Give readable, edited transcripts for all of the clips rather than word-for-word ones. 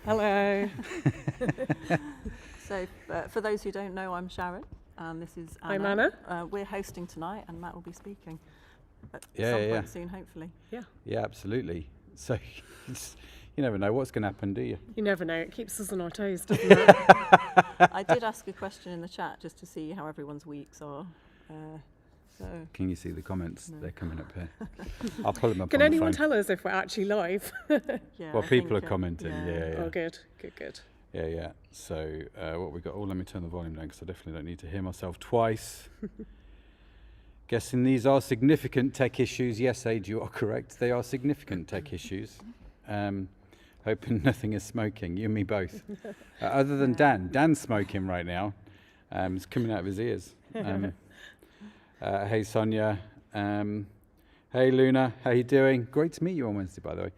Hello. So, for those who don't know, I'm Sharon, and this is Anna. I'm Anna. We're hosting tonight, and Matt will be speaking at Yeah, some yeah. point soon, hopefully. Yeah, absolutely. So you never know what's going to happen, do you? You never know. It keeps us on our toes, doesn't it? I did ask a question in the chat just to see how everyone's weeks are. Can you see the comments? No. They're coming up here. I'll pull them up Can on anyone the phone. tell us if we're actually live? Yeah, Well, I people are think, commenting. Yeah. Oh, good. Good. Yeah. So what we got? Oh, let me turn the volume down because I definitely don't need to hear myself twice. Guessing these are significant tech issues. Yes, Ade, you are correct. They are significant tech issues. Hoping nothing is smoking. You and me both. Other than Dan. Dan's smoking right now. It's coming out of his ears. Hey, Sonia. Hey, Luna. How you doing? Great to meet you on Wednesday, by the way.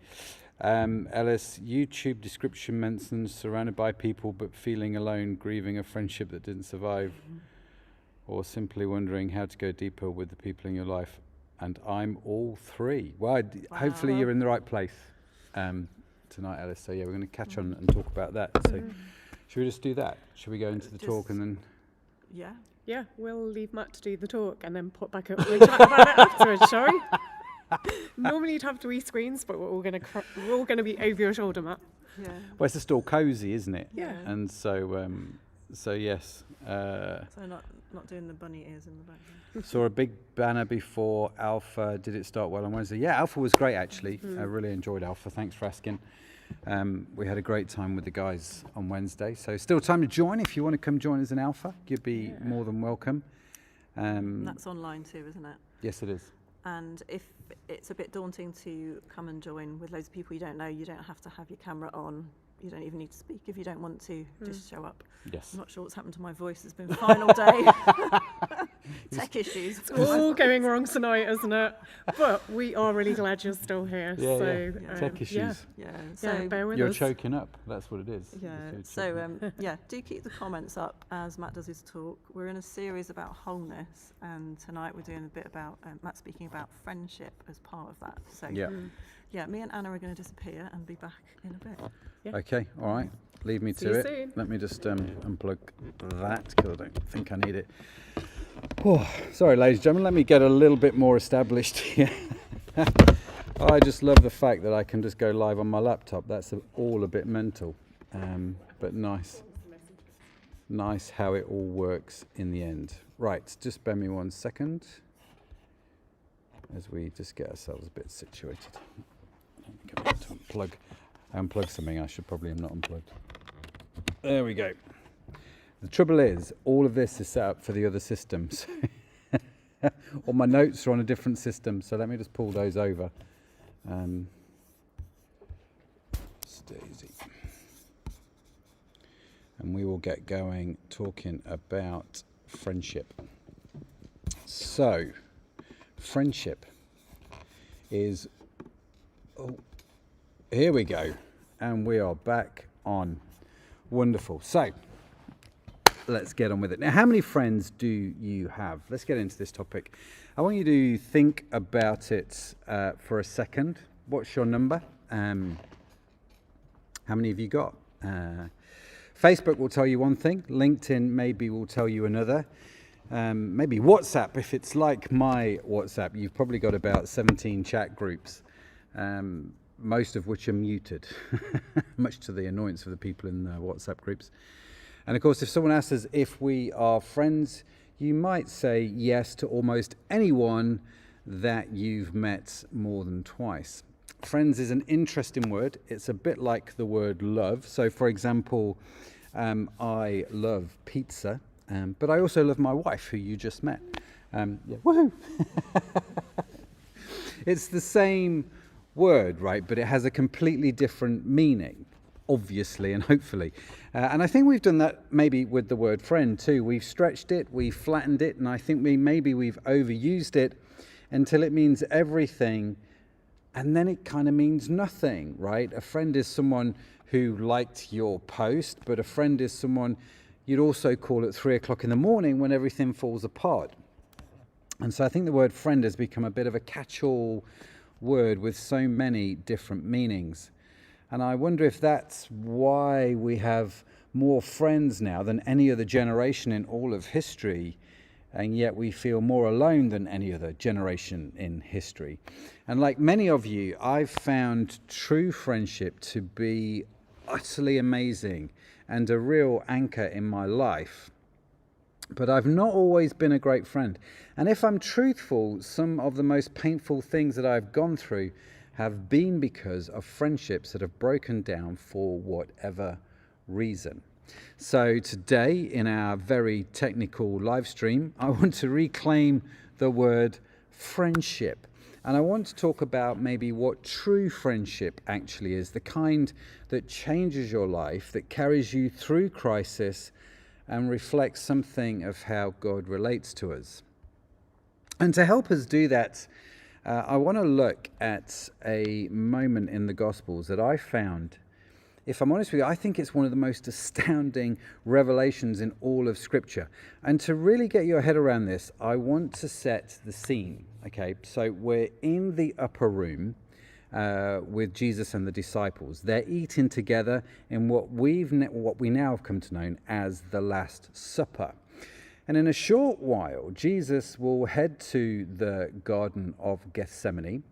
Ellis, YouTube description mentions surrounded by people but feeling alone, grieving a friendship that didn't survive, or simply wondering how to go deeper with the people in your life. And I'm all three. Well, hopefully you're in the right place tonight, Ellis. So yeah, we're going to catch on and talk about that. So should we just do that? Should we go into the talk and then... Yeah, we'll leave Matt to do the talk and then put back up. We'll chat about it afterwards, shall we? Normally you'd have 3 screens, but we're all going to be over your shoulder, Matt. Yeah. Well, it's just all cosy, isn't it? Yeah. And so yes. So not doing the bunny ears in the background. Saw a big banner before Alpha. Did it start well on Wednesday? Yeah, Alpha was great, actually. I really enjoyed Alpha. Thanks for asking. We had a great time with the guys on Wednesday. So still time to join. If you want to come join us in Alpha, you'd be more than welcome. That's online too, isn't it? Yes, it is. And if it's a bit daunting to come and join with loads of people you don't know, you don't have to have your camera on. You don't even need to speak if you don't want to. Just show up. Yes. I'm not sure what's happened to my voice. It's been fine all day. Tech issues. It's all going wrong tonight, isn't it? But we are really glad you're still here. So, Tech issues. Yeah. So bear with You're us. choking up. That's what it is. yeah. You're So choking up. do keep the comments up as Matt does his talk. We're in a series about wholeness, and tonight we're doing a bit about Matt speaking about friendship as part of that. So Yeah. me and Anna are going to disappear and be back in a bit. Okay. All right. Leave me See to you it. soon. Let me just unplug that because I don't think I need it. Oh, sorry, ladies and gentlemen. Let me get a little bit more established here. I just love the fact that I can just go live on my laptop. That's all a bit mental, but nice. Nice how it all works in the end. Right, just bear me 1 second as we just get ourselves a bit situated. Let me go to unplug. I unplugged something I should probably have not unplugged. There we go. The trouble is, all of this is set up for the other systems. All my notes are on a different system, so let me just pull those over. Stay easy. And we will get going talking about friendship. So, friendship is... Oh, here we go. And we are back on. Wonderful. So, let's get on with it. Now, how many friends do you have? Let's get into this topic. I want you to think about it for a second. What's your number? How many have you got? Facebook will tell you one thing. LinkedIn maybe will tell you another. Maybe WhatsApp, if it's like my WhatsApp, you've probably got about 17 chat groups, most of which are muted, much to the annoyance of the people in the WhatsApp groups. And of course, if someone asks us if we are friends, you might say yes to almost anyone that you've met more than twice. Friends is an interesting word. It's a bit like the word love. So, for example, I love pizza, but I also love my wife, who you just met. Woohoo! It's the same word, right? But it has a completely different meaning, obviously and hopefully. And I think we've done that maybe with the word friend too. We've stretched it, we've flattened it, and I think we've overused it until it means everything, and then it kind of means nothing, right? A friend is someone who liked your post, but a friend is someone you'd also call at 3 o'clock in the morning when everything falls apart. And so I think the word friend has become a bit of a catch-all word with so many different meanings. And I wonder if that's why we have more friends now than any other generation in all of history, and yet we feel more alone than any other generation in history. And like many of you, I've found true friendship to be utterly amazing and a real anchor in my life. But I've not always been a great friend. And if I'm truthful, some of the most painful things that I've gone through have been because of friendships that have broken down for whatever reason. So today, in our very technical live stream, I want to reclaim the word friendship. And I want to talk about maybe what true friendship actually is, the kind that changes your life, that carries you through crisis and reflects something of how God relates to us. And to help us do that, I want to look at a moment in the Gospels that I found, if I'm honest with you, I think it's one of the most astounding revelations in all of Scripture. And to really get your head around this, I want to set the scene. Okay, so we're in the upper room with Jesus and the disciples. They're eating together in what we now have come to know as the Last Supper. And in a short while, Jesus will head to the Garden of Gethsemane,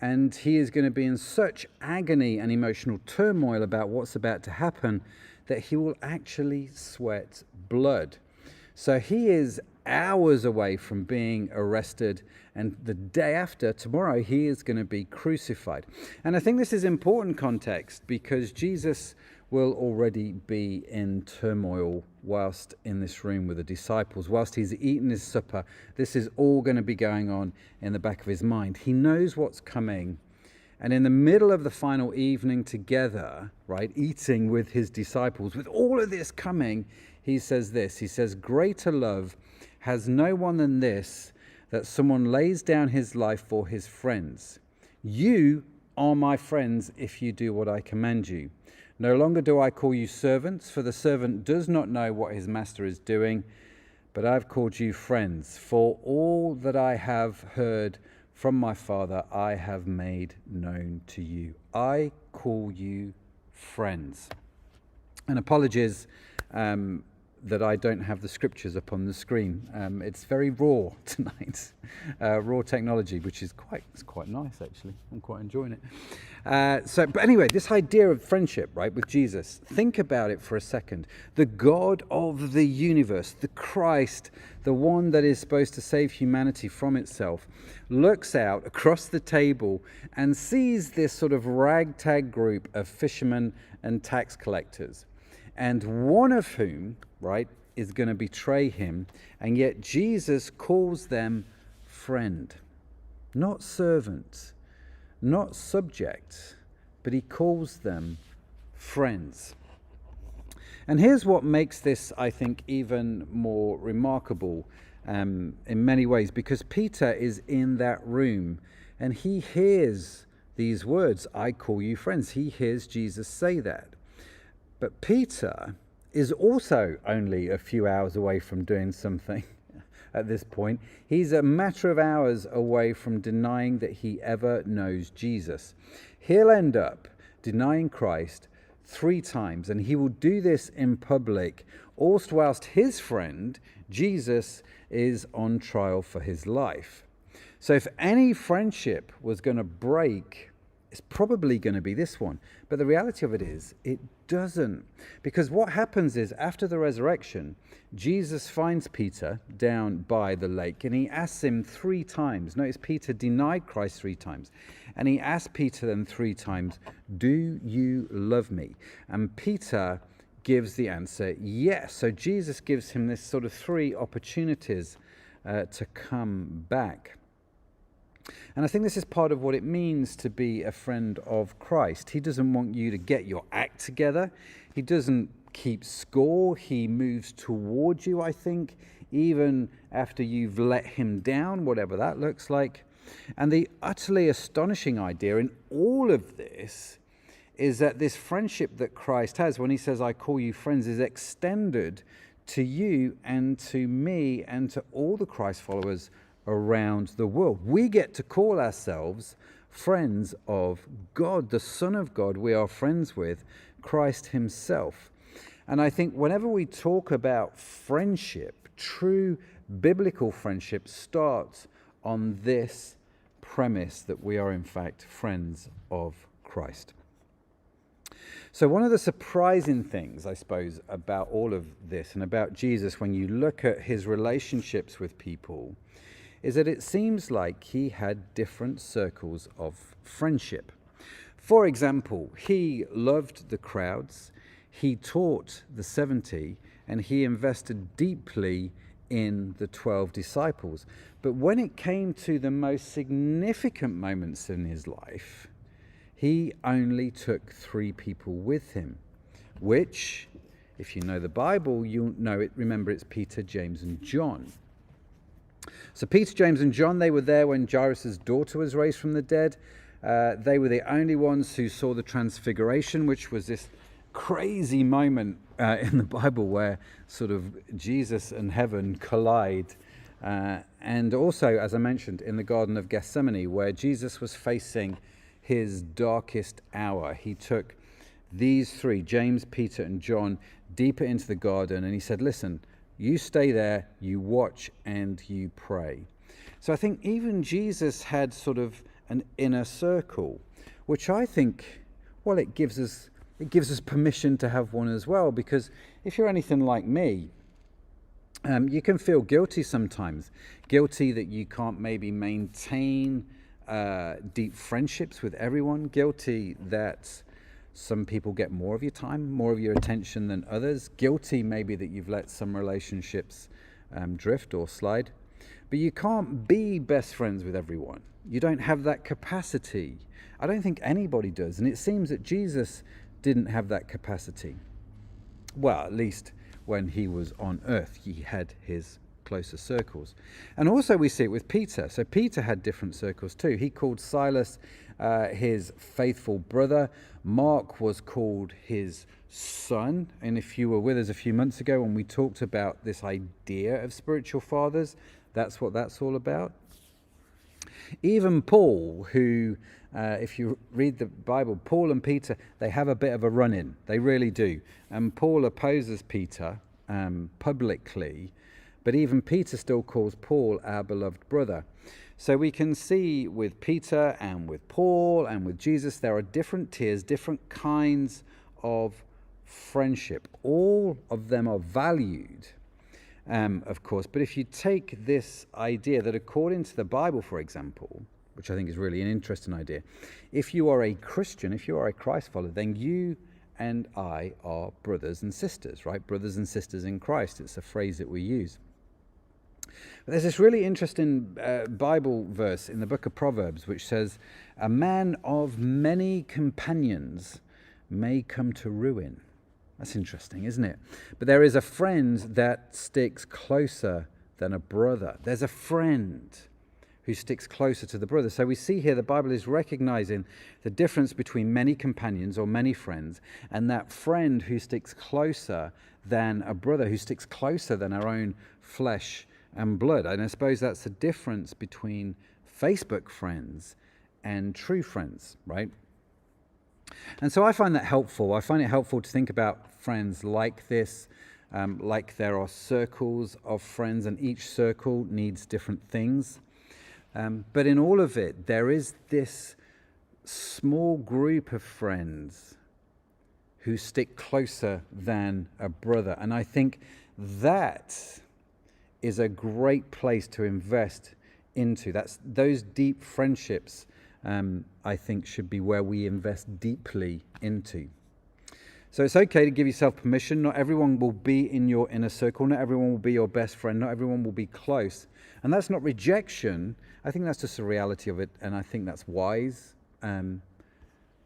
and he is going to be in such agony and emotional turmoil about what's about to happen that he will actually sweat blood. So he is hours away from being arrested, and the day after, tomorrow, he is going to be crucified. And I think this is important context because Jesus will already be in turmoil whilst in this room with the disciples. Whilst he's eating his supper, this is all going to be going on in the back of his mind. He knows what's coming. And in the middle of the final evening together, right, eating with his disciples, with all of this coming, he says this. He says, "Greater love has no one than this, that someone lays down his life for his friends. You are my friends if you do what I command you. No longer do I call you servants, for the servant does not know what his master is doing, but I've called you friends. For all that I have heard from my Father, I have made known to you." I call you friends. And apologies that I don't have the scriptures up on the screen. It's very raw tonight, raw technology, which is quite nice actually. I'm quite enjoying it. But anyway, this idea of friendship, right, with Jesus, think about it for a second. The God of the universe, the Christ, the one that is supposed to save humanity from itself, looks out across the table and sees this sort of ragtag group of fishermen and tax collectors, and one of whom, right, is going to betray him, and yet Jesus calls them friend, not servant, not subject, but he calls them friends. And here's what makes this, I think, even more remarkable in many ways, because Peter is in that room and he hears these words, "I call you friends." He hears Jesus say that. But Peter is also only a few hours away from doing something at this point. He's a matter of hours away from denying that he ever knows Jesus. He'll end up denying Christ 3 times, and he will do this in public, whilst his friend, Jesus, is on trial for his life. So if any friendship was going to break, it's probably going to be this one. But the reality of it is, it doesn't. Because what happens is, after the resurrection, Jesus finds Peter down by the lake and he asks him 3 times. Notice Peter denied Christ 3 times. And he asked Peter then 3 times, "Do you love me?" And Peter gives the answer, yes. So Jesus gives him this sort of 3 opportunities to come back. And I think this is part of what it means to be a friend of Christ. He doesn't want you to get your act together. He doesn't keep score. He moves towards you, I think, even after you've let him down, whatever that looks like. And the utterly astonishing idea in all of this is that this friendship that Christ has, when he says, "I call you friends," is extended to you and to me and to all the Christ followers around the world. We get to call ourselves friends of God, the Son of God. We are friends with Christ himself. And I think whenever we talk about friendship, true biblical friendship starts on this premise that we are in fact friends of Christ. So one of the surprising things, I suppose, about all of this and about Jesus when you look at his relationships with people is that it seems like he had different circles of friendship. For example, he loved the crowds, he taught the 70, and he invested deeply in the 12 disciples. But when it came to the most significant moments in his life, he only took 3 people with him, which, if you know the Bible, you'll know it. Remember, it's Peter, James, and John. So Peter, James, and John, they were there when Jairus' daughter was raised from the dead. They were the only ones who saw the transfiguration, which was this crazy moment in the Bible where sort of Jesus and heaven collide. And also, as I mentioned, in the Garden of Gethsemane, where Jesus was facing his darkest hour, he took these 3, James, Peter, and John, deeper into the garden, and he said, listen, you stay there, you watch, and you pray. So I think even Jesus had sort of an inner circle, which I think, well, it gives us permission to have one as well, because if you're anything like me, you can feel guilty sometimes, guilty that you can't maybe maintain deep friendships with everyone, guilty that some people get more of your time, more of your attention than others, guilty maybe that you've let some relationships drift or slide. But you can't be best friends with everyone. You don't have that capacity. I don't think anybody does. And it seems that Jesus didn't have that capacity. Well, at least when he was on earth, he had his closer circles. And also we see it with Peter. So Peter had different circles too. He called Silas his faithful brother. Mark was called his son. And if you were with us a few months ago when we talked about this idea of spiritual fathers, that's what that's all about. Even Paul, who, if you read the Bible, Paul and Peter, they have a bit of a run-in. They really do. And Paul opposes Peter publicly, but even Peter still calls Paul our beloved brother. So we can see with Peter and with Paul and with Jesus, there are different tiers, different kinds of friendship. All of them are valued, of course. But if you take this idea that according to the Bible, for example, which I think is really an interesting idea, if you are a Christian, if you are a Christ follower, then you and I are brothers and sisters, right? Brothers and sisters in Christ. It's a phrase that we use. But there's this really interesting Bible verse in the book of Proverbs which says, a man of many companions may come to ruin. That's interesting, isn't it? But there is a friend that sticks closer than a brother. There's a friend who sticks closer to the brother. So we see here the Bible is recognizing the difference between many companions or many friends and that friend who sticks closer than a brother, who sticks closer than our own flesh and blood. And I suppose that's the difference between Facebook friends and true friends, right? And so I find that helpful. I find it helpful to think about friends like this, like there are circles of friends and each circle needs different things. But in all of it, there is this small group of friends who stick closer than a brother. And I think that is a great place to invest into. Those deep friendships, I think, should be where we invest deeply into. So it's okay to give yourself permission. Not everyone will be in your inner circle. Not everyone will be your best friend. Not everyone will be close. And that's not rejection. I think that's just the reality of it. And I think that's wise. And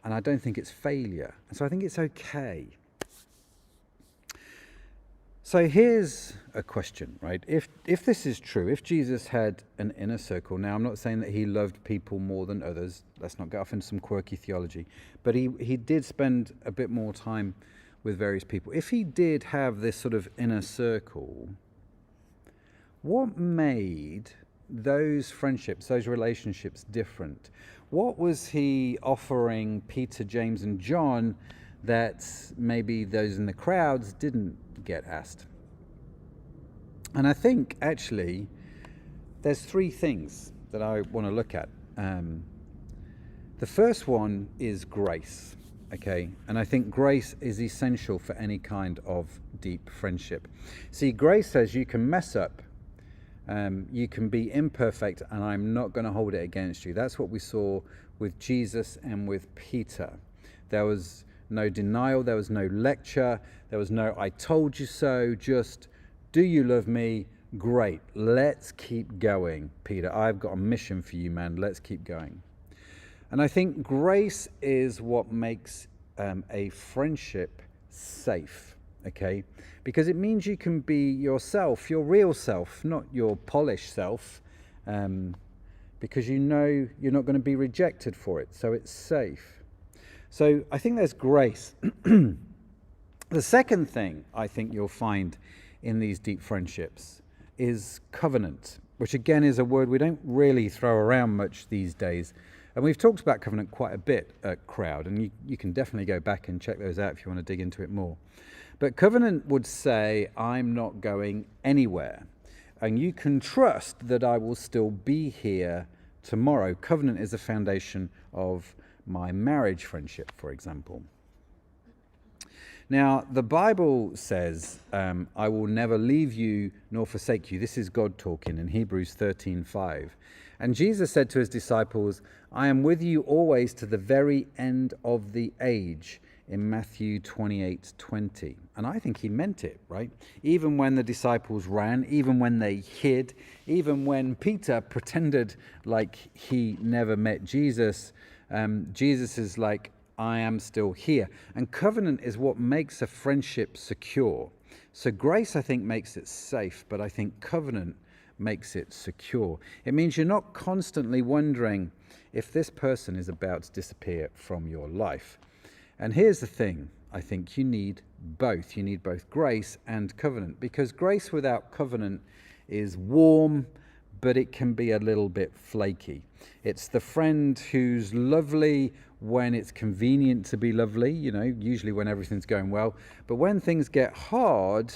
I don't think it's failure. And so I think it's okay. So here's a question, right? If this is true, if Jesus had an inner circle, now I'm not saying that he loved people more than others. Let's not get off into some quirky theology. But he did spend a bit more time with various people. If he did have this sort of inner circle, what made those friendships, those relationships different? What was he offering Peter, James, and John that maybe those in the crowds didn't get asked? And I think actually there's three things that I want to look at. The first one is grace, okay? And I think grace is essential for any kind of deep friendship. See, grace says you can mess up, you can be imperfect, and I'm not going to hold it against you. That's what we saw with Jesus and with Peter. There was no denial, there was no lecture, there was no I told you so, just do you love me? Great, let's keep going, Peter. I've got a mission for you, man. Let's keep going. And I think grace is what makes a friendship safe, okay? Because it means you can be yourself, your real self, not your polished self, because you know you're not going to be rejected for it, so it's safe. So I think there's grace. The second thing I think you'll find in these deep friendships is covenant, which again is a word we don't really throw around much these days. And we've talked about covenant quite a bit at Crowd, and you can definitely go back and check those out if you want to dig into it more. But covenant would say, I'm not going anywhere, and you can trust that I will still be here tomorrow. Covenant is the foundation of my marriage friendship, for example. Now, the Bible says, I will never leave you nor forsake you. This is God talking in Hebrews 13:5. And Jesus said to his disciples, I am with you always to the very end of the age, in Matthew 28:20. And I think he meant it, right? Even when the disciples ran, even when they hid, even when Peter pretended like he never met Jesus, Jesus is like, I am still here. And covenant is what makes a friendship secure. So grace, I think, makes it safe, but I think covenant makes it secure. It means you're not constantly wondering if this person is about to disappear from your life. And here's the thing, I think you need both. You need both grace and covenant, because grace without covenant is warm, but it can be a little bit flaky. It's the friend who's lovely when it's convenient to be lovely, usually when everything's going well. But when things get hard,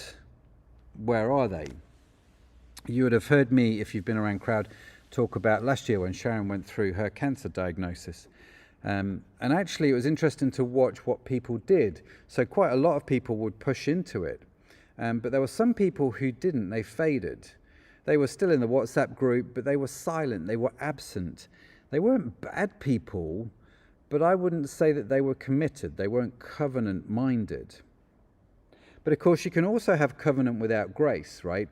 where are they? You would have heard me, if you've been around Crowd, talk about last year when Sharon went through her cancer diagnosis. And actually, it was interesting to watch what people did. So quite a lot of people would push into it. But there were some people who didn't. They faded. They were still in the WhatsApp group, but they were silent. They were absent. They weren't bad people, but I wouldn't say that they were committed. They weren't covenant-minded. But of course, you can also have covenant without grace, right?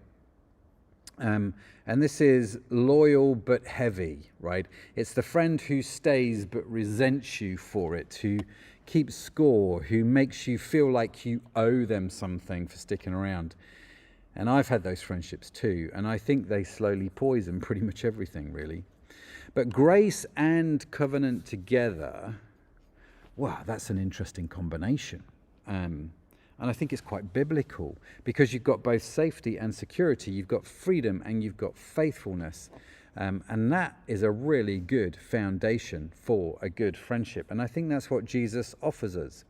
And this is loyal but heavy, right? It's the friend who stays but resents you for it, who keeps score, who makes you feel like you owe them something for sticking around. And I've had those friendships too, and I think they slowly poison pretty much everything, really. But grace and covenant together, wow, that's an interesting combination. And I think it's quite biblical, because you've got both safety and security. You've got freedom and you've got faithfulness. And that is a really good foundation for a good friendship. And I think that's what Jesus offers us.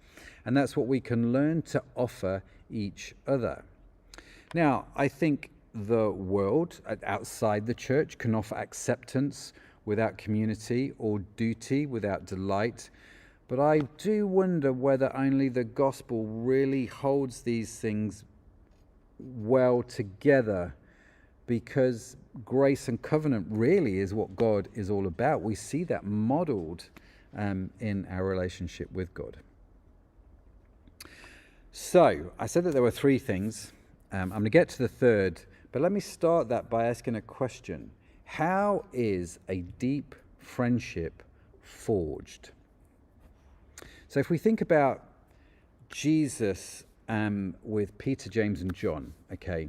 And that's what we can learn to offer each other. Now, I think the world outside the church can offer acceptance without community, or duty without delight. But I do wonder whether only the gospel really holds these things well together, because grace and covenant really is what God is all about. We see that modeled in our relationship with God. So I said that there were three things. I'm going to get to the third, but let me start that by asking a question. How is a deep friendship forged? So if we think about Jesus with Peter, James, and John, okay,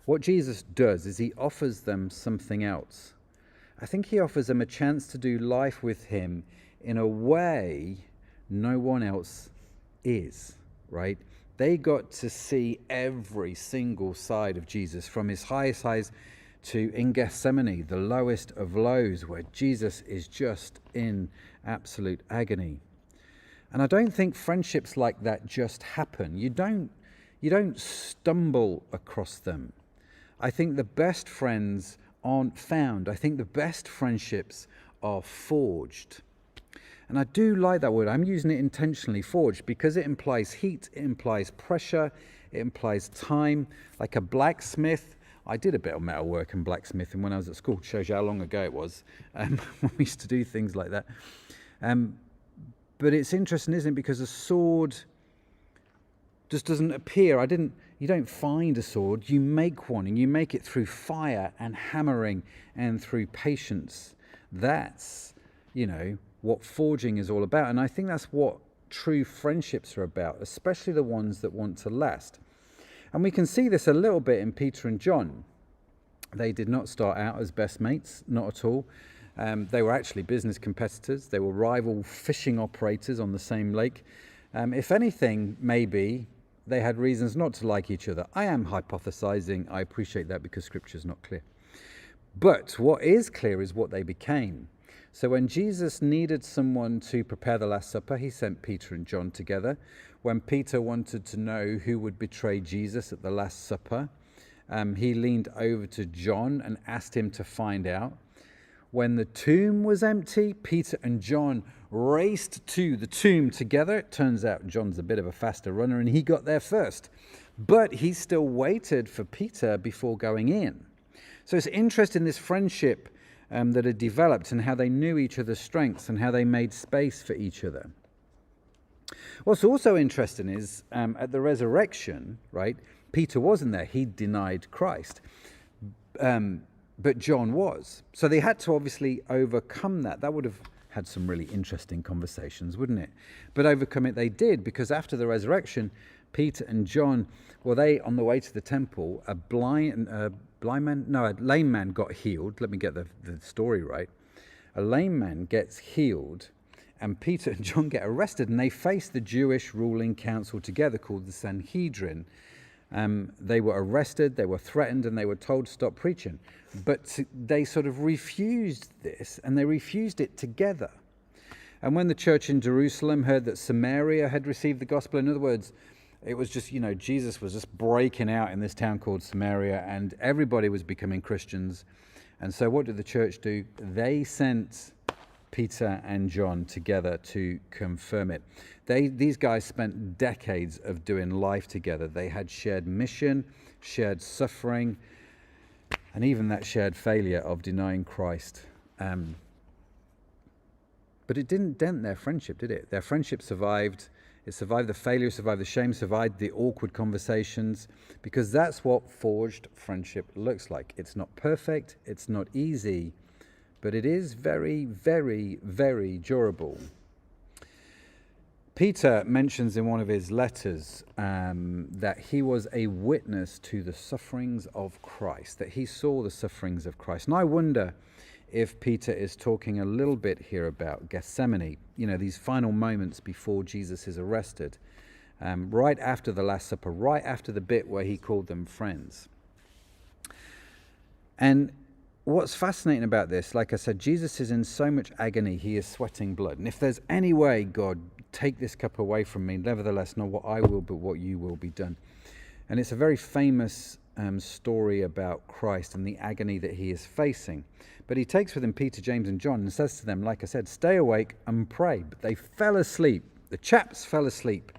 what Jesus does is he offers them something else. I think he offers them a chance to do life with him in a way no one else is, right? They got to see every single side of Jesus, from his highest highs to in Gethsemane, the lowest of lows, where Jesus is just in absolute agony. And I don't think friendships like that just happen. You don't stumble across them. I think the best friends aren't found. I think the best friendships are forged. And I do like that word. I'm using it intentionally, forged, because it implies heat, it implies pressure, it implies time. Like a blacksmith. I did a bit of metalwork and blacksmithing when I was at school. It shows you how long ago it was when we used to do things like that. But it's interesting, isn't it? Because a sword just doesn't appear. You don't find a sword. You make one, and you make it through fire and hammering and through patience. That's, what forging is all about. And I think that's what true friendships are about, especially the ones that want to last. And we can see this a little bit in Peter and John. They did not start out as best mates, not at all. They were actually business competitors. They were rival fishing operators on the same lake. If anything, maybe they had reasons not to like each other. I am hypothesizing. I appreciate that because Scripture is not clear. But what is clear is what they became. So when Jesus needed someone to prepare the Last Supper, he sent Peter and John together. When Peter wanted to know who would betray Jesus at the Last Supper, he leaned over to John and asked him to find out. When the tomb was empty, Peter and John raced to the tomb together. It turns out John's a bit of a faster runner and he got there first. But he still waited for Peter before going in. So it's interesting, this friendship that had developed and how they knew each other's strengths and how they made space for each other. What's also interesting is at the resurrection, right, Peter wasn't there. He denied Christ. But John was. So they had to obviously overcome that. That would have had some really interesting conversations, wouldn't it? But overcome it they did, because after the resurrection, Peter and John, they on the way to the temple, a lame man got healed. Let me get the story right. A lame man gets healed, and Peter and John get arrested, and they face the Jewish ruling council together called the Sanhedrin. They were arrested, they were threatened, and they were told to stop preaching. But they sort of refused this, and they refused it together. And when the church in Jerusalem heard that Samaria had received the gospel, in other words, it was just, Jesus was just breaking out in this town called Samaria, and everybody was becoming Christians. And so what did the church do? They sent Peter and John together to confirm it. These guys spent decades of doing life together. They had shared mission, shared suffering, and even that shared failure of denying Christ. But it didn't dent their friendship, did it? Their friendship survived. It survived the failure, survived the shame, survived the awkward conversations, because that's what forged friendship looks like. It's not perfect, it's not easy, but it is very, very, very durable. Peter mentions in one of his letters that he was a witness to the sufferings of Christ, that he saw the sufferings of Christ. And I wonder if Peter is talking a little bit here about Gethsemane, these final moments before Jesus is arrested, right after the Last Supper, right after the bit where he called them friends. And what's fascinating about this, like I said, Jesus is in so much agony, he is sweating blood. And if there's any way, God, take this cup away from me, nevertheless, not what I will, but what you will be done. And it's a very famous story about Christ and the agony that he is facing. But he takes with him Peter, James, and John and says to them, like I said, stay awake and pray. But they fell asleep. The chaps fell asleep.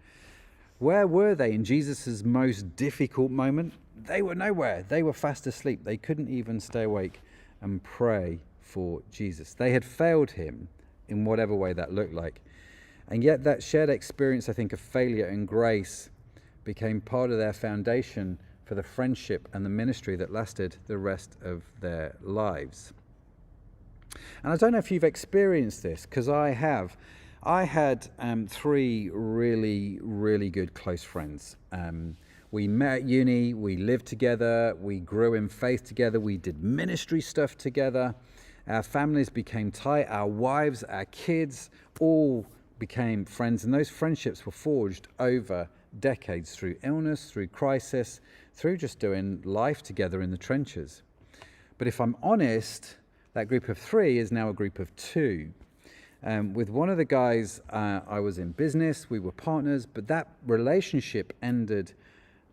Where were they in Jesus' most difficult moment? They were nowhere. They were fast asleep. They couldn't even stay awake and pray for Jesus. They had failed him in whatever way that looked like. And yet that shared experience, I think, of failure and grace became part of their foundation for the friendship and the ministry that lasted the rest of their lives. And I don't know if you've experienced this, because I have. I had 3 really, really good close friends. We met at uni, we lived together, we grew in faith together, we did ministry stuff together. Our families became tight, our wives, our kids, all became friends. And those friendships were forged over decades through illness, through crisis, through just doing life together in the trenches. But if I'm honest, that group of 3 is now a group of 2. With one of the guys, I was in business, we were partners, but that relationship ended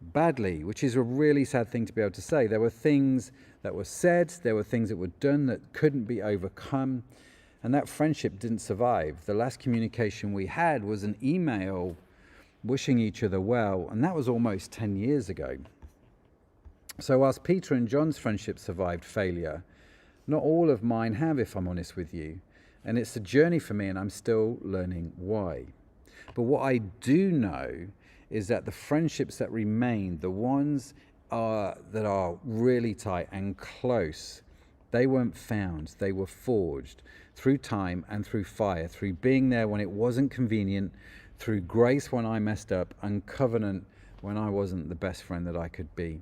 badly, which is a really sad thing to be able to say. There were things that were said, there were things that were done that couldn't be overcome, and that friendship didn't survive. The last communication we had was an email wishing each other well, and that was almost 10 years ago. So whilst Peter and John's friendship survived failure, not all of mine have, if I'm honest with you. And it's a journey for me, and I'm still learning why. But what I do know is that the friendships that remain, the ones that are really tight and close, they weren't found. They were forged through time and through fire, through being there when it wasn't convenient, through grace when I messed up, and covenant when I wasn't the best friend that I could be.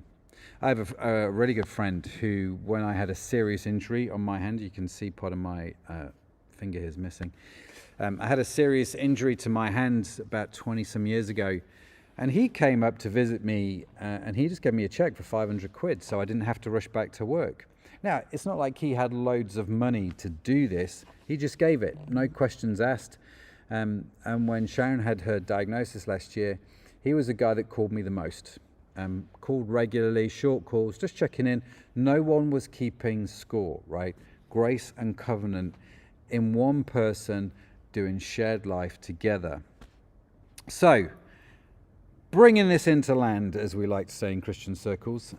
I have a really good friend who, when I had a serious injury on my hand, you can see part of my finger here is missing. I had a serious injury to my hand about 20 some years ago, and he came up to visit me and he just gave me a check for 500 quid so I didn't have to rush back to work. Now, it's not like he had loads of money to do this. He just gave it, no questions asked. And when Sharon had her diagnosis last year, he was the guy that called me the most. Called regularly, short calls, just checking in. No one was keeping score, right? Grace and covenant in one person doing shared life together. So, bringing this into land, as we like to say in Christian circles,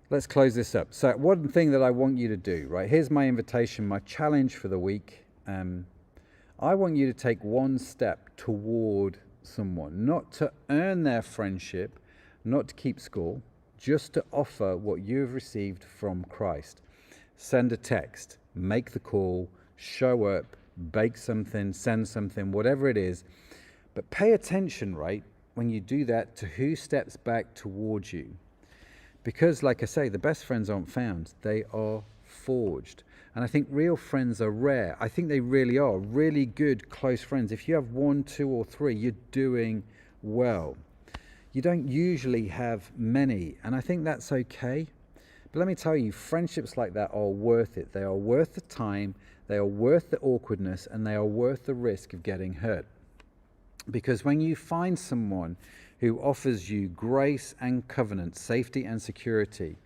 let's close this up. So one thing that I want you to do, right? Here's my invitation, my challenge for the week. I want you to take one step toward someone, not to earn their friendship, not to keep score, just to offer what you have received from Christ. Send a text, make the call, show up, bake something, send something, whatever it is. But pay attention, right, when you do that, to who steps back towards you. Because, like I say, the best friends aren't found, they are forged. And I think real friends are rare. I think they really are. Really good, close friends. If you have 1, 2, or 3, you're doing well. You don't usually have many, and I think that's okay. But let me tell you, friendships like that are worth it. They are worth the time, they are worth the awkwardness, and they are worth the risk of getting hurt. Because when you find someone who offers you grace and covenant, safety and security,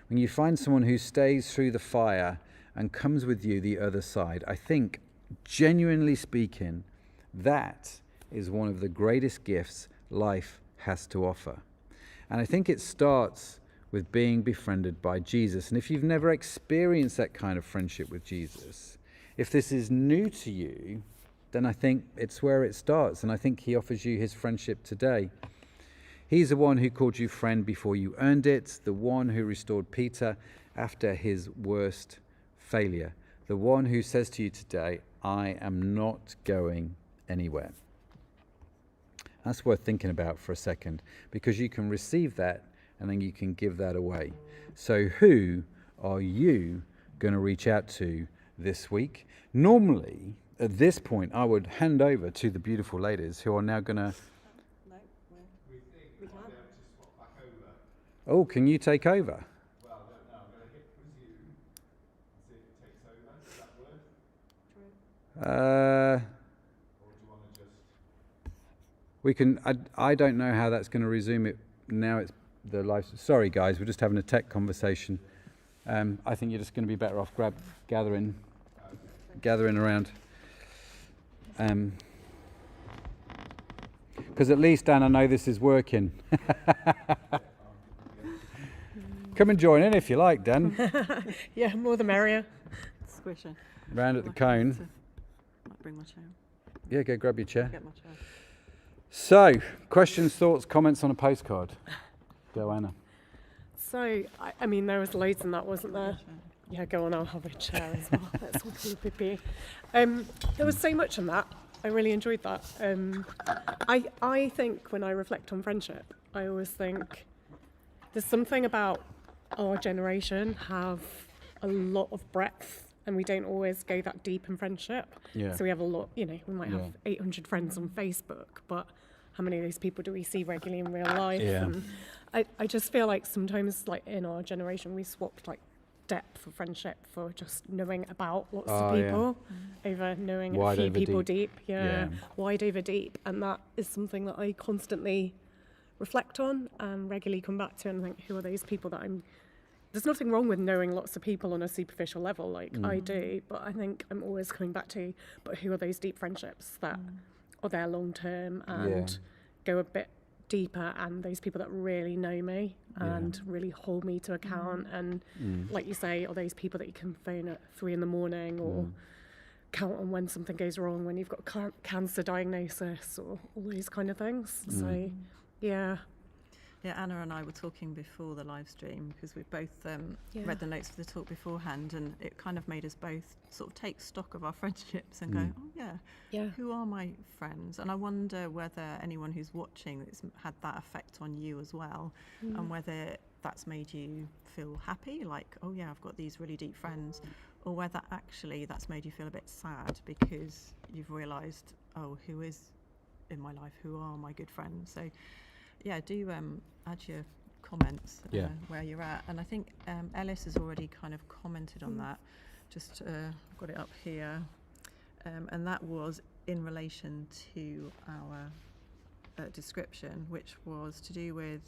when you find someone who stays through the fire and comes with you the other side, I think, genuinely speaking, that is one of the greatest gifts life has to offer. And I think it starts with being befriended by Jesus. And if you've never experienced that kind of friendship with Jesus, if this is new to you, then I think it's where it starts. And I think he offers you his friendship today. He's the one who called you friend before you earned it, the one who restored Peter after his worst failure, the one who says to you today, I am not going anywhere. That's worth thinking about for a second, because you can receive that and then you can give that away. So who are you going to reach out to this week? Normally, at this point, I would hand over to the beautiful ladies who are now going to... No, we can. Oh, can you take over? Well, I don't know. I'm going to hit resume and see if it takes over. Does that work? Or do you want to just... We can... I don't know how that's going to resume it. Now it's the live... Sorry, guys. We're just having a tech conversation. I think you're just going to be better off gathering around. Because at least, Dan, I know this is working. Come and join in if you like, Dan. Yeah, more the merrier. Squishing. Round at the cone. Might bring my chair. Yeah, go grab your chair. Get my chair. So, questions, thoughts, comments on a postcard. Go, Anna. So, I mean, there was loads in that, wasn't there? Yeah, go on, I'll have a chair as well. That's all be. There was so much in that. I really enjoyed that. I think when I reflect on friendship, I always think there's something about our generation have a lot of breadth, and we don't always go that deep in friendship. Yeah. So we have a lot, we might have Yeah. 800 friends on Facebook, but how many of these people do we see regularly in real life? Yeah. And I just feel like sometimes, like in our generation, we swapped like depth of friendship for just knowing about lots of yeah. people over knowing Wide a few over people deep. deep. Yeah, wide over deep. And that is something that I constantly reflect on and regularly come back to and think, who are those people that I'm... There's nothing wrong with knowing lots of people on a superficial level, like I do, but I think I'm always coming back to, but who are those deep friendships that are there long term and go a bit deeper, and those people that really know me and really hold me to account, and like you say, are those people that you can phone at 3 a.m. or count on when something goes wrong, when you've got cancer diagnosis or all those kind of things. So yeah. Yeah, Anna and I were talking before the live stream because we both read the notes for the talk beforehand, and it kind of made us both sort of take stock of our friendships and go, oh yeah, who are my friends? And I wonder whether anyone who's watching has had that effect on you as well, and whether that's made you feel happy, like, oh yeah, I've got these really deep friends, or whether actually that's made you feel a bit sad because you've realised, oh, who is in my life? Who are my good friends? So yeah, do add your comments where you're at. And I think Ellis has already kind of commented on that. Just I've got it up here. And that was in relation to our description, which was to do with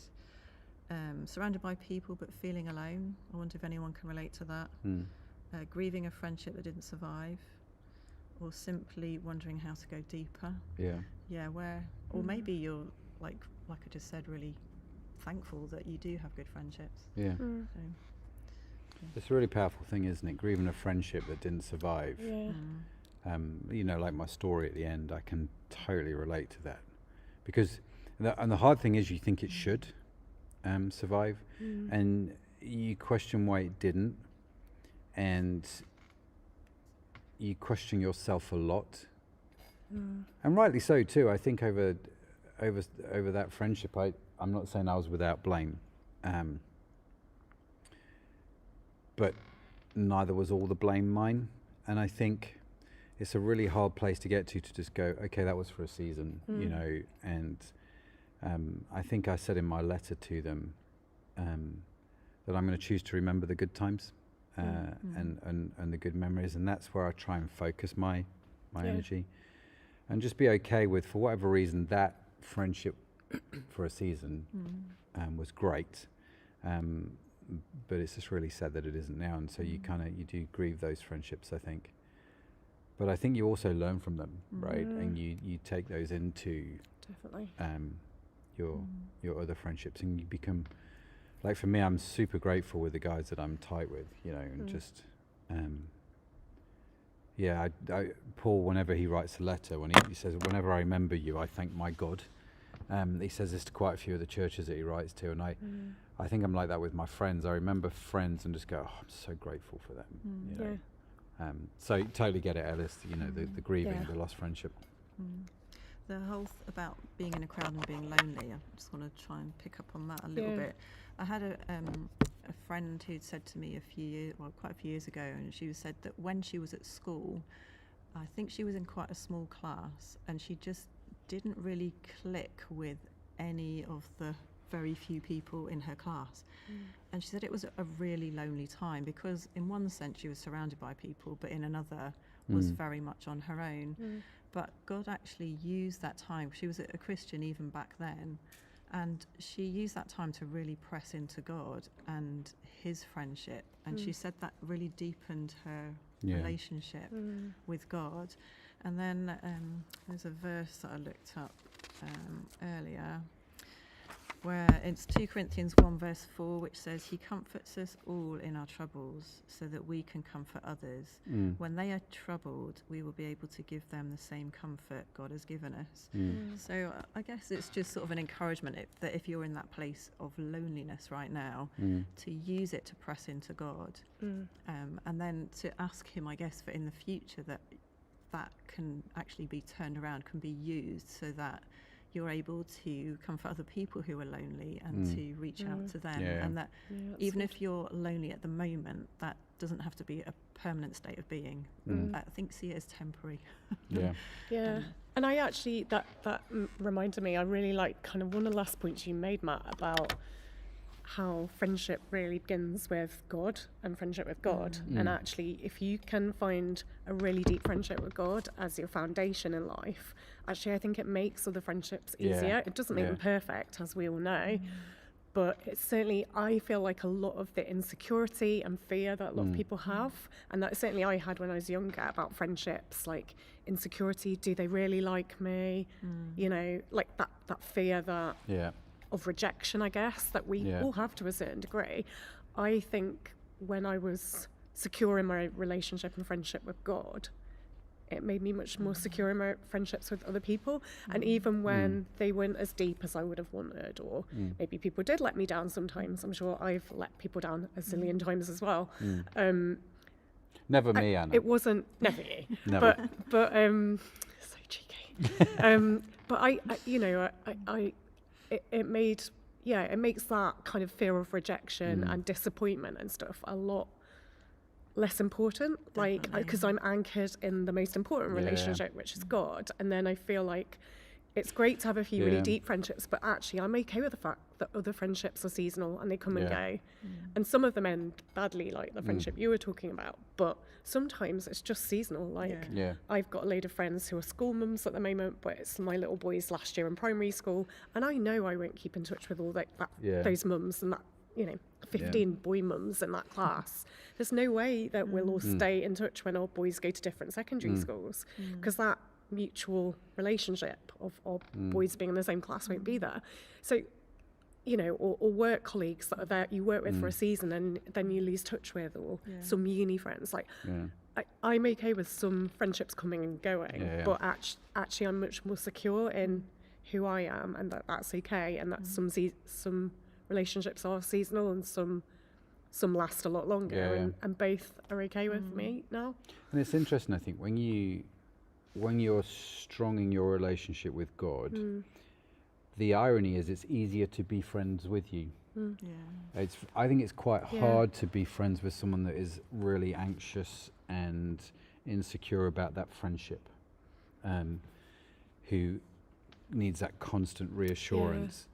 surrounded by people but feeling alone. I wonder if anyone can relate to that. Grieving a friendship that didn't survive, or simply wondering how to go deeper. Yeah, where, or maybe you're like I just said, really thankful that you do have good friendships. Yeah. So, It's a really powerful thing, isn't it? Grieving a friendship that didn't survive. Yeah. You know, like my story at the end, I can totally relate to that. Because, and the hard thing is you think it should survive, and you question why it didn't, and you question yourself a lot. And rightly so too. I think over that friendship, I'm not saying I was without blame, but neither was all the blame mine. And I think it's a really hard place to get to just go, okay, that was for a season, you know. And I think I said in my letter to them that I'm going to choose to remember the good times and the good memories, and that's where I try and focus my energy, and just be okay with, for whatever reason, that friendship for a season was great, but it's just really sad that it isn't now, and so you do grieve those friendships, I think. But I think you also learn from them, right? And you take those into Definitely. Your other friendships, and you become, like for me, I'm super grateful with the guys that I'm tight with, you know, and just Paul, whenever he writes a letter, when he says, whenever I remember you, I thank my God. He says this to quite a few of the churches that he writes to, and I think I'm like that with my friends. I remember friends and just go, oh, I'm so grateful for them. You know? So totally get it, Ellis, you know, the grieving, the lost friendship. The whole about being in a crowd and being lonely, I just want to try and pick up on that a little bit. I had a friend who'd said to me quite a few years ago, and she said that when she was at school, I think she was in quite a small class, and she just didn't really click with any of the very few people in her class. And she said it was a really lonely time, because in one sense she was surrounded by people, but in another was very much on her own. But God actually used that time. She was a Christian even back then, and she used that time to really press into God and his friendship, and she said that really deepened her relationship with God. And then there's a verse that I looked up earlier, where it's 2 Corinthians 1 verse 4, which says, he comforts us all in our troubles so that we can comfort others. When they are troubled, we will be able to give them the same comfort God has given us. So I guess it's just sort of an encouragement that if you're in that place of loneliness right now, to use it to press into God, and then to ask him, I guess, for in the future that can actually be turned around, can be used so that you're able to comfort other people who are lonely and to reach out to them. And that even if you're lonely at the moment, that doesn't have to be a permanent state of being. I think see it as temporary. And I actually, that reminded me, I really like kind of one of the last points you made, Matt, about how friendship really begins with God and friendship with God. And actually, if you can find a really deep friendship with God as your foundation in life, actually, I think it makes other friendships easier. It doesn't make them perfect, as we all know. But it's certainly, I feel like a lot of the insecurity and fear that a lot of people have, and that certainly I had when I was younger about friendships, like insecurity, do they really like me? You know, like that fear that of rejection, I guess, that we all have to a certain degree. I think when I was secure in my relationship and friendship with God, it made me much more secure in my friendships with other people. And even when they weren't as deep as I would have wanted, or maybe people did let me down sometimes, I'm sure I've let people down a zillion times as well. Never me, Anna. It wasn't, never you. Never. But so cheeky. But I you know, it made, it makes that kind of fear of rejection and disappointment and stuff a lot less important, like, because I'm anchored in the most important relationship, which is God. And then I feel like it's great to have a few really deep friendships, but actually I'm okay with the fact that other friendships are seasonal and they come and go. And some of them end badly, like the friendship you were talking about, but sometimes it's just seasonal. Like I've got a load of friends who are school mums at the moment, but it's my little boy's last year in primary school, and I know I won't keep in touch with all those mums and that, you know, 15 boy mums in that class. There's no way that we'll all stay in touch when our boys go to different secondary schools, because that mutual relationship of boys being in the same class won't be there. So, you know, or work colleagues that are there you work with for a season and then you lose touch with, or some uni friends. Like, I'm okay with some friendships coming and going, but actually I'm much more secure in who I am, and that's okay, and that some relationships are seasonal and some last a lot longer, and both are okay with me now. And it's interesting, I think, when you're strong in your relationship with God, the irony is it's easier to be friends with you. I think it's quite hard to be friends with someone that is really anxious and insecure about that friendship, who needs that constant reassurance.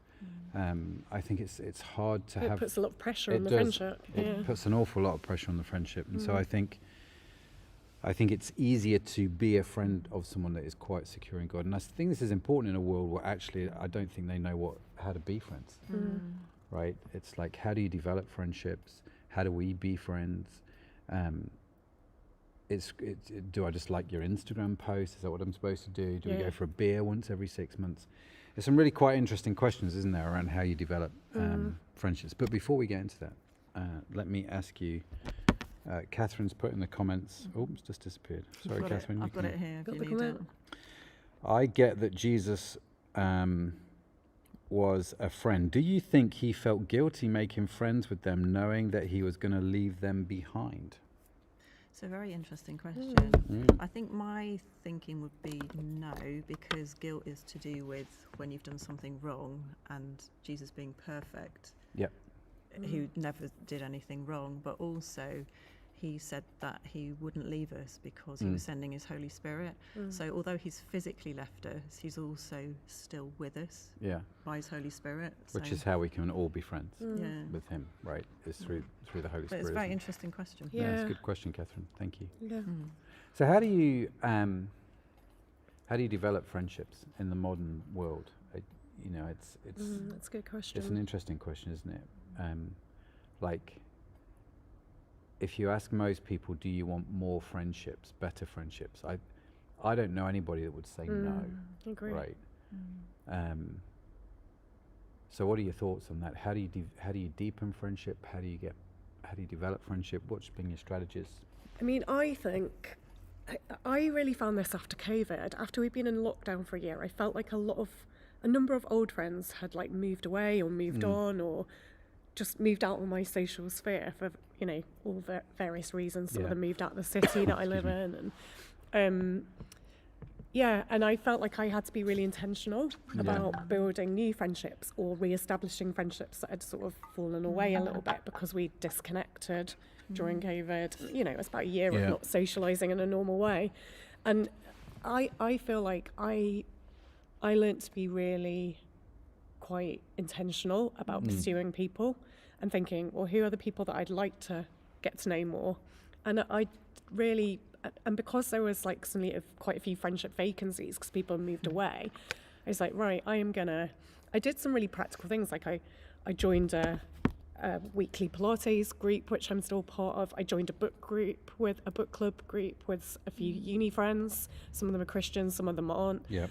I think it's hard to have. It puts a lot of pressure on the friendship. It puts an awful lot of pressure on the friendship, and so I think it's easier to be a friend of someone that is quite secure in God. And I think this is important in a world where actually I don't think they know how to be friends. Right? It's like, how do you develop friendships? How do we be friends? Do I just like your Instagram post? Is that what I'm supposed to do? Do we go for a beer once every 6 months? There's some really quite interesting questions, isn't there, around how you develop friendships. But before we get into that, let me ask you, Catherine's put in the comments, it's just disappeared. Sorry, Catherine. I've got it here if you need it. I get that Jesus was a friend. Do you think he felt guilty making friends with them, knowing that he was going to leave them behind? It's a very interesting question. I think my thinking would be no, because guilt is to do with when you've done something wrong, and Jesus being perfect, who never did anything wrong, but also he said that he wouldn't leave us because he was sending his Holy Spirit. So although he's physically left us, he's also still with us by his Holy Spirit. Which is how we can all be friends with him, right? Is through the Holy Spirit. It's a very interesting question. It's a good question, Catherine. Thank you. So how do you develop friendships in the modern world? It's that's a good question. It's an interesting question, isn't it? Like, if you ask most people, do you want more friendships, better friendships? I don't know anybody that would say no. Agree. Right. So what are your thoughts on that? How do you deepen friendship? How do you develop friendship? What's been your strategies? I mean, I think I really found this after COVID. After we'd been in lockdown for a year, I felt like a number of old friends had like moved away or moved on, or just moved out of my social sphere for, you know, all the various reasons. Some of them moved out of the city that I live in, and and I felt like I had to be really intentional about building new friendships or re-establishing friendships that had sort of fallen away a little bit because we disconnected during COVID. You know, it was about a year of not socialising in a normal way. And I feel like I learned to be really quite intentional about pursuing people and thinking, well, who are the people that I'd like to get to know more? And I really, and because there was like suddenly quite a few friendship vacancies because people moved away, I was like, right, I did some really practical things. Like I joined a weekly Pilates group, which I'm still part of. I joined a book club group with a few uni friends. Some of them are Christians, some of them aren't. Yep.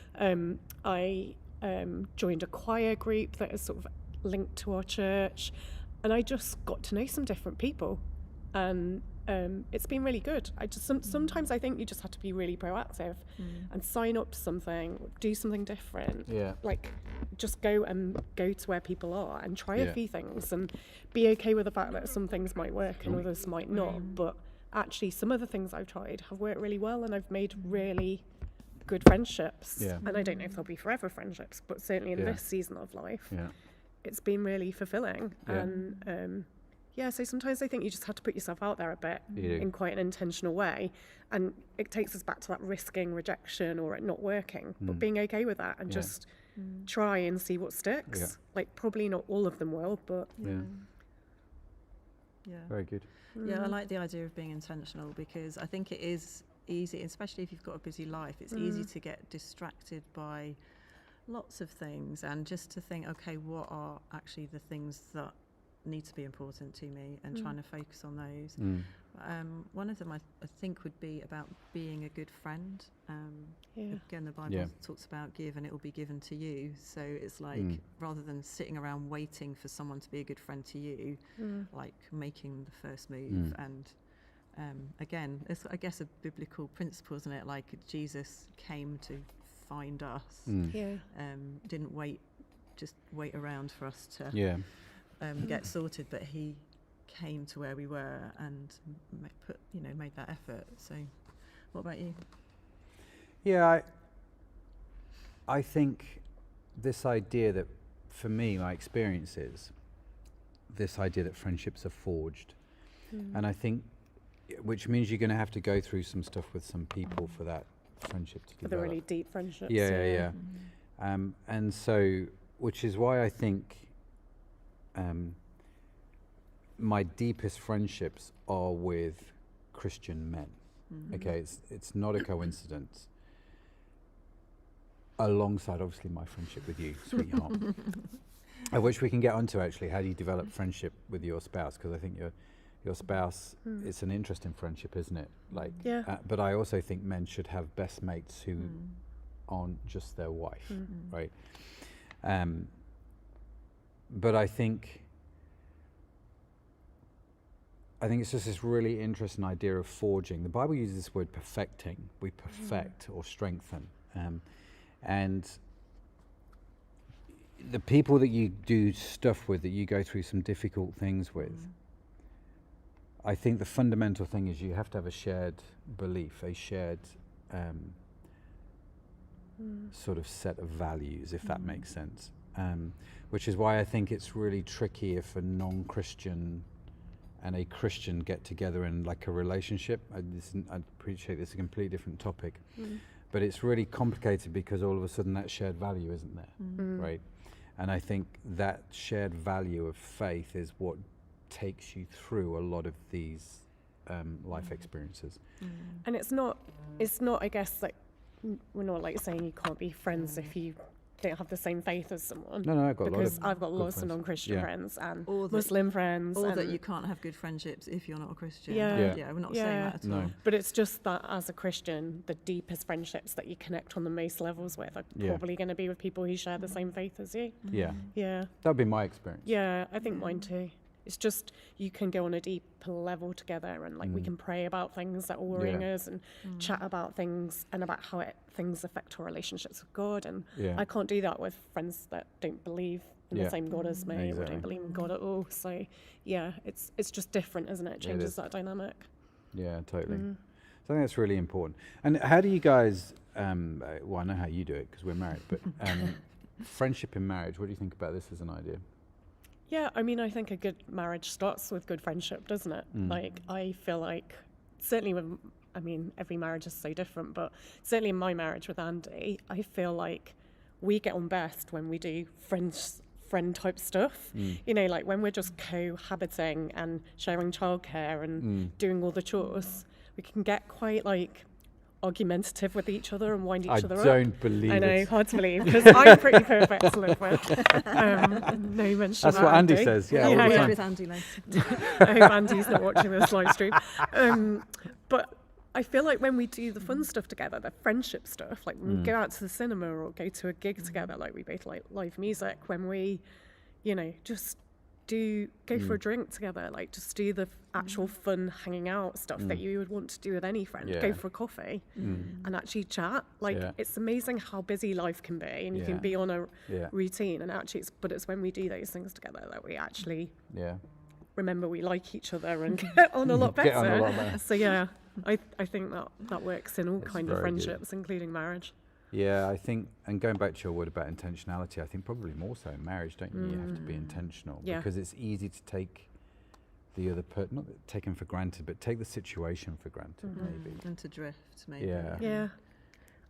I joined a choir group that is sort of linked to our church, and I just got to know some different people, and it's been really good. Sometimes I think you just have to be really proactive and sign up to something, do something different. Yeah. Like just go to where people are and try a few things and be okay with the fact that some things might work and others might not. But actually some of the things I've tried have worked really well, and I've made really good friendships. Yeah. And I don't know if they'll be forever friendships, but certainly in this season of life, it's been really fulfilling. And so sometimes I think you just have to put yourself out there a bit in quite an intentional way, and it takes us back to that risking rejection or it not working, but being okay with that and just try and see what sticks. Like probably not all of them will, but Very good. Yeah, I like the idea of being intentional, because I think it is easy, especially if you've got a busy life, it's easy to get distracted by lots of things, and just to think, okay, what are actually the things that need to be important to me, and trying to focus on those. One of them I think would be about being a good friend. Again, the Bible talks about give and it will be given to you, so it's like rather than sitting around waiting for someone to be a good friend to you, like making the first move. And again, it's I guess a biblical principle, isn't it? Like Jesus came to find us, didn't wait around for us to get sorted, but he came to where we were and made that effort. So what about you? I think this idea that, for me, my experience is this idea that friendships are forged, and I think which means you're going to have to go through some stuff with some people for that friendship to for the develop. really deep friendships. And so, which is why I think my deepest friendships are with Christian men. Okay, it's not a coincidence. Alongside, obviously, my friendship with you, sweetheart, which we can get onto actually. How do you develop friendship with your spouse? Because I think your spouse, it's an interesting friendship, isn't it? Like, but I also think men should have best mates who aren't just their wife, right? But I think it's just this really interesting idea of forging. The Bible uses this word perfecting. We perfect or strengthen. And the people that you do stuff with, that you go through some difficult things with, I think the fundamental thing is you have to have a shared belief, a shared sort of set of values, if that makes sense. Which is why I think it's really tricky if a non-Christian and a Christian get together in like a relationship. I appreciate this is a completely different topic, but it's really complicated because all of a sudden that shared value isn't there, right? And I think that shared value of faith is what takes you through a lot of these life experiences. And it's not, I guess, like, we're not like saying you can't be friends if you don't have the same faith as someone. No, I've got because I've got lots of non-Christian friends and or Muslim friends. Or that you can't have good friendships if you're not a Christian. Yeah, we're not saying that at all. But it's just that as a Christian, the deepest friendships that you connect on the most levels with are probably going to be with people who share the same faith as you. Yeah. Yeah. That would be my experience. Yeah, I think mine too. It's just you can go on a deeper level together, and like we can pray about things that are worrying us and chat about things and about how things affect our relationships with God. And I can't do that with friends that don't believe in the same God as me or don't believe in God at all. So it's just different, isn't it? It changes that dynamic. Yeah, totally. So I think that's really important. And how do you guys? Well, I know how you do it because we're married, but friendship in marriage. What do you think about this as an idea? Yeah, I mean, I think a good marriage starts with good friendship, doesn't it? Like, I feel like, certainly with I mean, every marriage is so different, but certainly in my marriage with Andy, I feel like we get on best when we do friend type stuff. You know, like when we're just cohabiting and sharing childcare and doing all the chores, we can get quite like argumentative with each other and wind each other up. I don't believe I know, it. hard to believe, because I'm pretty perfect to live with. No mention That's about what Andy says, yeah, all the Work time. with Andy later. I hope Andy's not watching this live stream. But I feel like when we do the fun stuff together, the friendship stuff, like when we go out to the cinema or go to a gig together, like we both like live music, when we, you know, just go for a drink together, like just do the actual fun hanging out stuff that you would want to do with any friend. Go for a coffee and actually chat. Like it's amazing how busy life can be, and you can be on a routine, and actually it's when we do those things together that we actually remember we like each other and get on a lot better. Get on a lot better. So yeah, I think that works in all kinds of very good. friendships, including marriage. Yeah, I think, and going back to your word about intentionality, I think probably more so in marriage, don't you? You have to be intentional because it's easy to take the other person, not taken for granted, but take the situation for granted, maybe. And to drift, maybe. Yeah.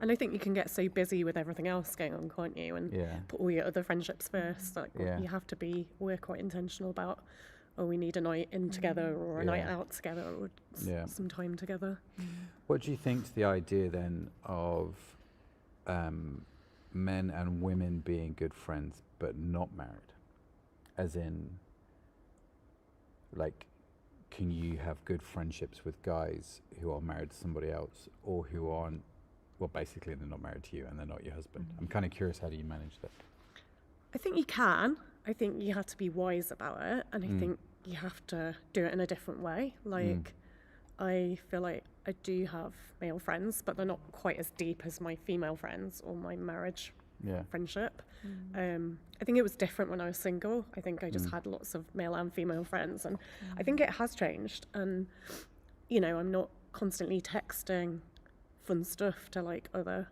And I think you can get so busy with everything else going on, can't you? And put all your other friendships first. Like you have to we're quite intentional about, we need a night in together or a night out together or some time together. What do you think to the idea then of men and women being good friends but not married? As in, like, can you have good friendships with guys who are married to somebody else or who aren't, well, basically they're not married to you and they're not your husband? I'm kind of curious, how do you manage that? I think you can. I think you have to be wise about it, and I think you have to do it in a different way. Like, I feel like I do have male friends, but they're not quite as deep as my female friends or my marriage friendship. I think it was different when I was single. I think I just had lots of male and female friends, and I think it has changed. And, you know, I'm not constantly texting fun stuff to like other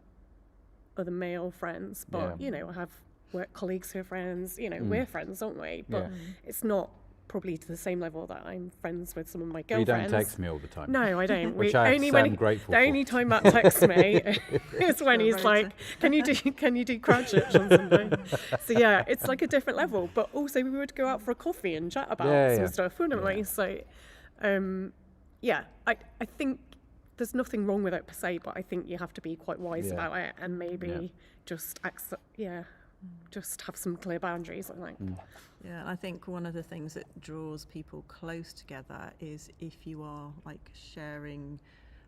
male friends, but you know, I have work colleagues who are friends. You know, we're friends, aren't we? But it's not probably to the same level that I'm friends with some of my girlfriends. You don't text me all the time. No, I don't. Which I have to say I'm grateful the for. only time Matt texts me is when he's like, can you do Crouchurch on Sunday? So yeah, it's like a different level. But also we would go out for a coffee and chat about some stuff, wouldn't we? So I think there's nothing wrong with it per se, but I think you have to be quite wise about it and maybe just have some clear boundaries, I think. Yeah, I think one of the things that draws people close together is if you are like sharing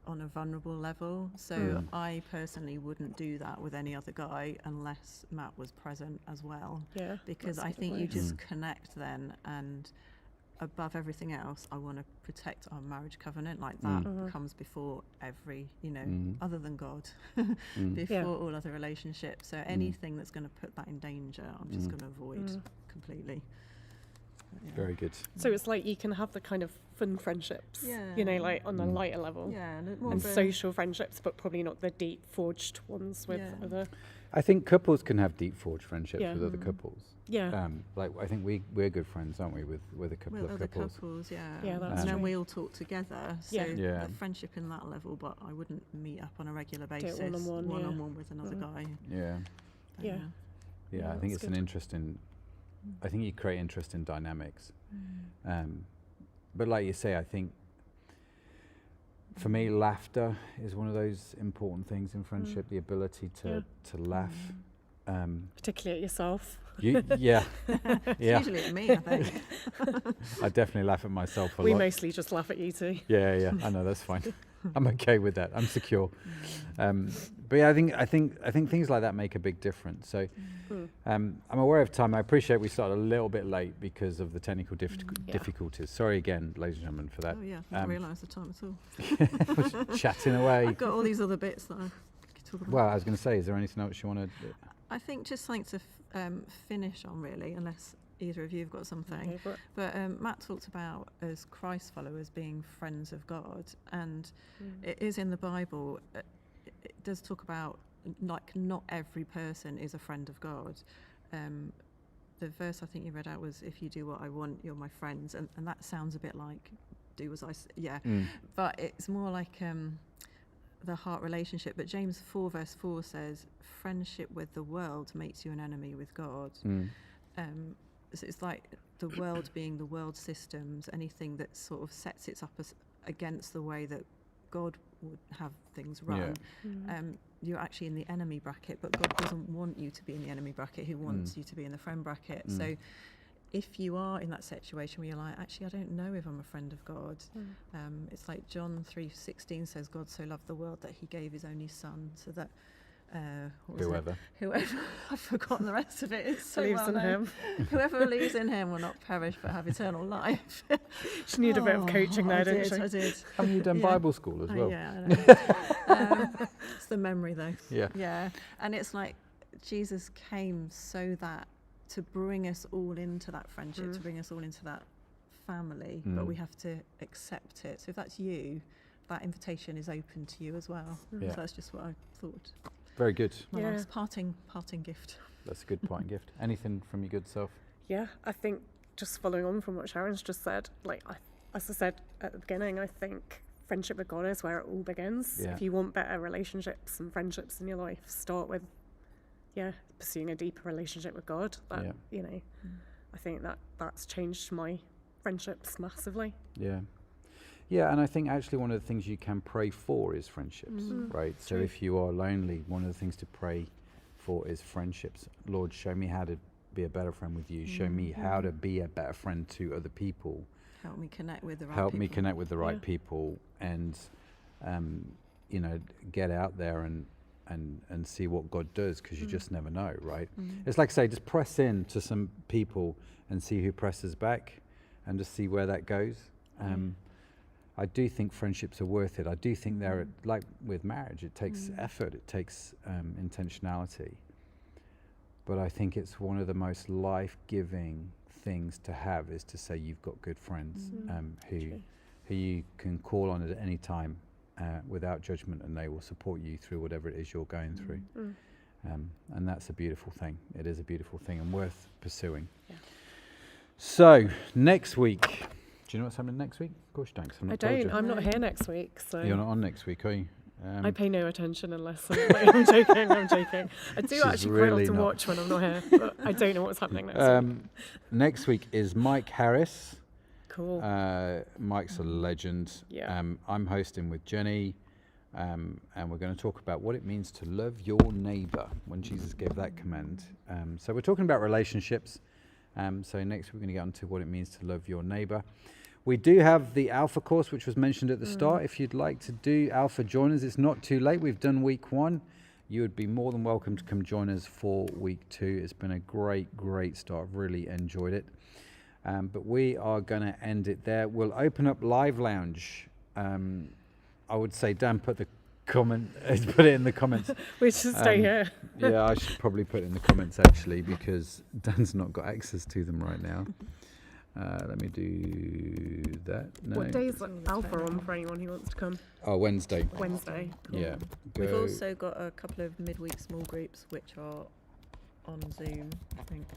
on a vulnerable level. So I personally wouldn't do that with any other guy unless Matt was present as well. Yeah, because I think you just connect then, and above everything else, I want to protect our marriage covenant. Like that comes before every, other than God, before all other relationships. So anything that's going to put that in danger, I'm just going to avoid completely. Very good. So it's like you can have the kind of fun friendships, like on a lighter level, and social friendships, but probably not the deep forged ones with other. I think couples can have deep forged friendships with other couples. Yeah. Like I think we're good friends, aren't we, with a couple of other couples? Yeah, that's and true. then we all talk together. So the friendship in that level, but I wouldn't meet up on a regular basis one-on-one with another guy. Yeah, I think it's an interesting. I think you create interesting dynamics. But like you say, I think for me, laughter is one of those important things in friendship. The ability to laugh, particularly at yourself. Yeah. Usually at me, I think. I definitely laugh at myself a lot. We mostly just laugh at you two. Yeah. I know, that's fine. I'm okay with that. I'm secure. But yeah, I think things like that make a big difference. So I'm aware of time. I appreciate we started a little bit late because of the technical difficulties. Sorry again, ladies and gentlemen, for that. Oh yeah, I didn't realise the time at all. Chatting away. I've got all these other bits that I could talk about. Well, I was going to say, is there anything else you want to do? I think just something to finish on, really, unless either of you have got something. Okay, but Matt talked about as Christ followers being friends of God, and it is in the Bible. It does talk about like not every person is a friend of God. The verse I think you read out was, "If you do what I want, you're my friends," and that sounds a bit like do as I but it's more like the heart relationship. But James 4 verse 4 says, friendship with the world makes you an enemy with God. So it's like the world being the world systems, anything that sort of sets it up as against the way that God would have things run. You're actually in the enemy bracket, but God doesn't want you to be in the enemy bracket. He wants you to be in the friend bracket. So if you are in that situation where you're like, actually, I don't know if I'm a friend of God, it's like John 3:16 says, God so loved the world that he gave his only son, so that whoever I've forgotten the rest of it. It's so believes well in known. him. Whoever believes in him will not perish but have eternal life. She needed a bit of coaching there, didn't she? I did. Haven't you done Bible school as well? Yeah, I know. It's the memory though. Yeah. And it's like Jesus came so that to bring us all into that friendship, to bring us all into that family, but we have to accept it. So if that's you, that invitation is open to you as well. So that's just what I thought. Very good. My last parting gift. That's a good parting gift. Anything from your good self? Yeah, I think just following on from what Sharon's just said, like as I said at the beginning, I think friendship with God is where it all begins. Yeah. If you want better relationships and friendships in your life, start with pursuing a deeper relationship with God. That you know, I think that's changed my friendships massively. Yeah, and I think actually one of the things you can pray for is friendships, right? So if you are lonely, one of the things to pray for is friendships. Lord, show me how to be a better friend with you. Show me how to be a better friend to other people. Help me connect with the right Help people. me connect with the right people, and you know, get out there and see what God does, because you just never know, right? It's like, say, just press in to some people and see who presses back, and just see where that goes. I do think friendships are worth it. I do think they're like with marriage. It takes effort. It takes intentionality. But I think it's one of the most life-giving things to have, is to say you've got good friends who you can call on at any time without judgment, and they will support you through whatever it is you're going through. And that's a beautiful thing. It is a beautiful thing and worth pursuing. So next week, do you know what's happening next week? Of course you don't. 'Cause I've not told you. I'm not here next week, so You're not on next week, are you? I pay no attention unless I'm joking. I do She's actually really quite often not. watch when I'm not here, but I don't know what's happening next week. Next week is Mike Harris. Cool. Mike's a legend. Yeah. I'm hosting with Jenny, and we're going to talk about what it means to love your neighbour when Jesus gave that command. So we're talking about relationships. So next we're going to get onto what it means to love your neighbour. We do have the Alpha course, which was mentioned at the start. If you'd like to do Alpha, join us. It's not too late. We've done week 1. You would be more than welcome to come join us for week 2. It's been a great start. I've really enjoyed it. But we are going to end it there. We'll open up Live Lounge. I would say, Dan, put it in the comments. We should stay here. Yeah, I should probably put it in the comments, actually, because Dan's not got access to them right now. Let me do that. No. What day is Alpha on for anyone who wants to come? Oh, Wednesday. Wednesday. Cool. Yeah. We've also got a couple of midweek small groups which are on Zoom, I think.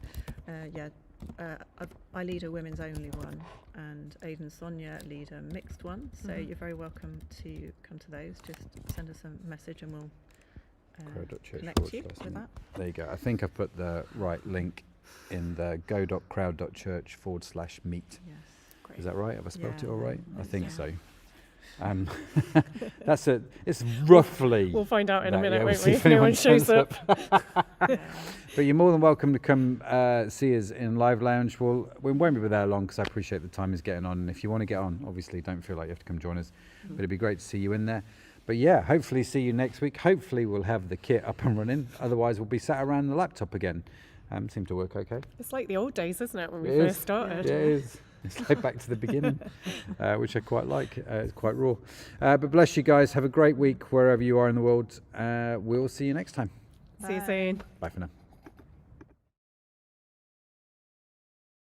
I lead a women's only one, and Aiden and Sonia lead a mixed one. So you're very welcome to come to those. Just send us a message and we'll connect you with that. There you go. I think I put the right link in the go.crowd.church/meet. Yes. Is that right? Have I spelled it all right? I think so. Yeah. That's it. It's roughly. We'll find out in a minute, we'll won't see we? if If no anyone one shows turns up. But you're more than welcome to come see us in Live Lounge. We won't be there long, because I appreciate the time is getting on. And if you want to get on, obviously don't feel like you have to come join us. But it'd be great to see you in there. But yeah, hopefully see you next week. Hopefully we'll have the kit up and running. Otherwise we'll be sat around the laptop again. Seemed to work okay. It's like the old days, isn't it, when we It first is. started? Yeah, it is. It's like back to the beginning, which I quite like. It's quite raw. But bless you guys. Have a great week wherever you are in the world. We'll see you next time. See you soon. Bye for now.